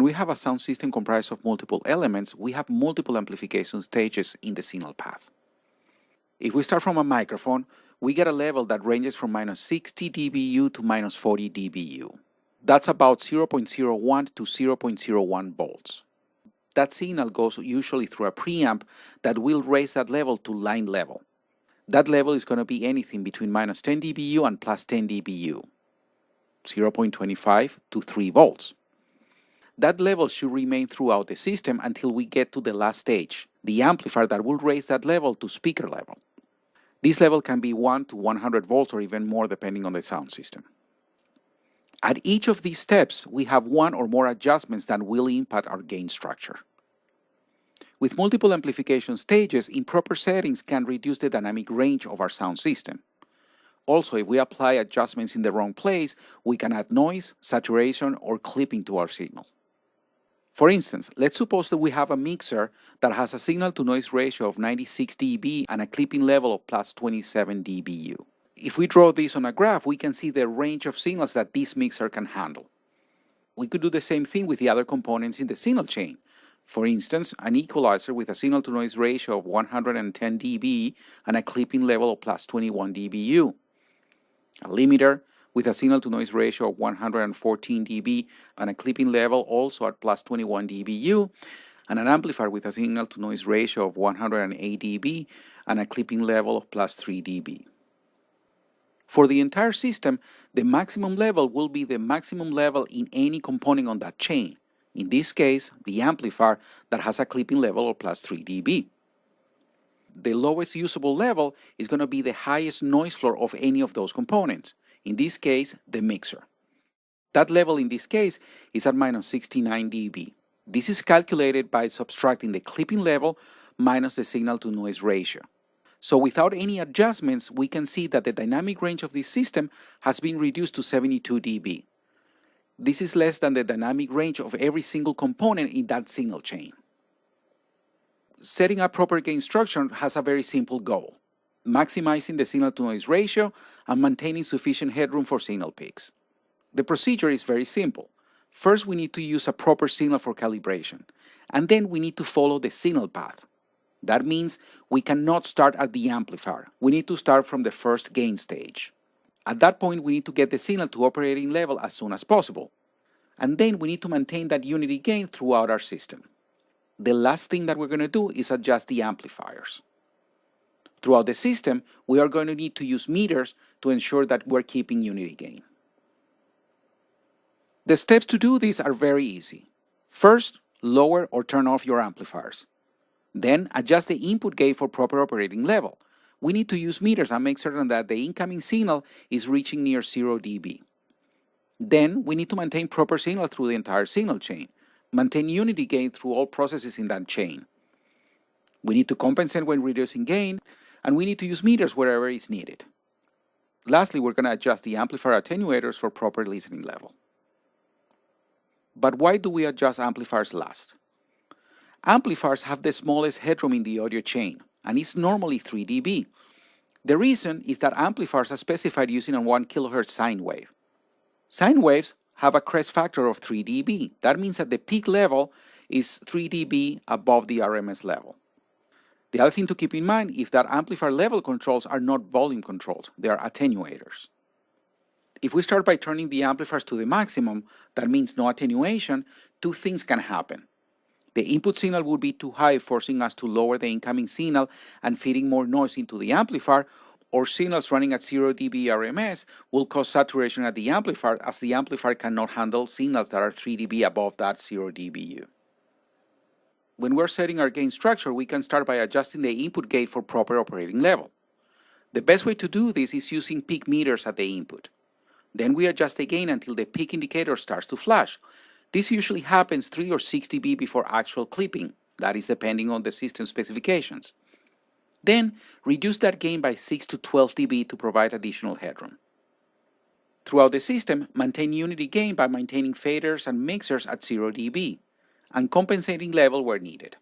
When we have a sound system comprised of multiple elements, we have multiple amplification stages in the signal path. If we start from a microphone, we get a level that ranges from -60 dBu to -40 dBu. That's about 0.01 to 0.01 volts. That signal goes usually through a preamp that will raise that level to line level. That level is going to be anything between -10 dBu and +10 dBu, 0.25 to 3 volts. That level should remain throughout the system until we get to the last stage, the amplifier that will raise that level to speaker level. This level can be 1 to 100 volts or even more depending on the sound system. At each of these steps, we have one or more adjustments that will impact our gain structure. With multiple amplification stages, improper settings can reduce the dynamic range of our sound system. Also, if we apply adjustments in the wrong place, we can add noise, saturation, or clipping to our signal. For instance, let's suppose that we have a mixer that has a signal-to-noise ratio of 96 dB and a clipping level of +27 dBu. If we draw this on a graph, we can see the range of signals that this mixer can handle. We could do the same thing with the other components in the signal chain. For instance, an equalizer with a signal-to-noise ratio of 110 dB and a clipping level of +21 dBu. A limiter with a signal-to-noise ratio of 114 dB and a clipping level also at +21 dBu, and an amplifier with a signal-to-noise ratio of 108 dB and a clipping level of +3 dB. For the entire system, the maximum level will be the maximum level in any component on that chain. In this case, the amplifier that has a clipping level of +3 dB. The lowest usable level is going to be the highest noise floor of any of those components. In this case, the mixer. That level in this case is at -69 dB. This is calculated by subtracting the clipping level minus the signal-to-noise ratio. So without any adjustments, we can see that the dynamic range of this system has been reduced to 72 dB. This is less than the dynamic range of every single component in that signal chain. Setting up proper gain structure has a very simple goal: maximizing the signal-to-noise ratio and maintaining sufficient headroom for signal peaks. The procedure is very simple. First, we need to use a proper signal for calibration, and then we need to follow the signal path. That means we cannot start at the amplifier. We need to start from the first gain stage. At that point, we need to get the signal to operating level as soon as possible. And then we need to maintain that unity gain throughout our system. The last thing that we're going to do is adjust the amplifiers. Throughout the system, we are going to need to use meters to ensure that we're keeping unity gain. The steps to do this are very easy. First, lower or turn off your amplifiers. Then, adjust the input gain for proper operating level. We need to use meters and make certain that the incoming signal is reaching near 0 dB. Then, we need to maintain proper signal through the entire signal chain. Maintain unity gain through all processes in that chain. We need to compensate when reducing gain, and we need to use meters wherever it's needed. Lastly, we're going to adjust the amplifier attenuators for proper listening level. But why do we adjust amplifiers last? Amplifiers have the smallest headroom in the audio chain, and it's normally 3 dB. The reason is that amplifiers are specified using a 1 kHz sine wave. Sine waves have a crest factor of 3 dB. That means that the peak level is 3 dB above the RMS level. The other thing to keep in mind is that amplifier level controls are not volume controls, they are attenuators. If we start by turning the amplifiers to the maximum, that means no attenuation, two things can happen. The input signal would be too high, forcing us to lower the incoming signal and feeding more noise into the amplifier, or signals running at 0 dB RMS will cause saturation at the amplifier, as the amplifier cannot handle signals that are 3 dB above that 0 dBu. When we're setting our gain structure, we can start by adjusting the input gain for proper operating level. The best way to do this is using peak meters at the input. Then we adjust the gain until the peak indicator starts to flash. This usually happens 3 or 6 dB before actual clipping, that is depending on the system specifications. Then reduce that gain by 6 to 12 dB to provide additional headroom. Throughout the system, maintain unity gain by maintaining faders and mixers at 0 dB, and compensating level where needed.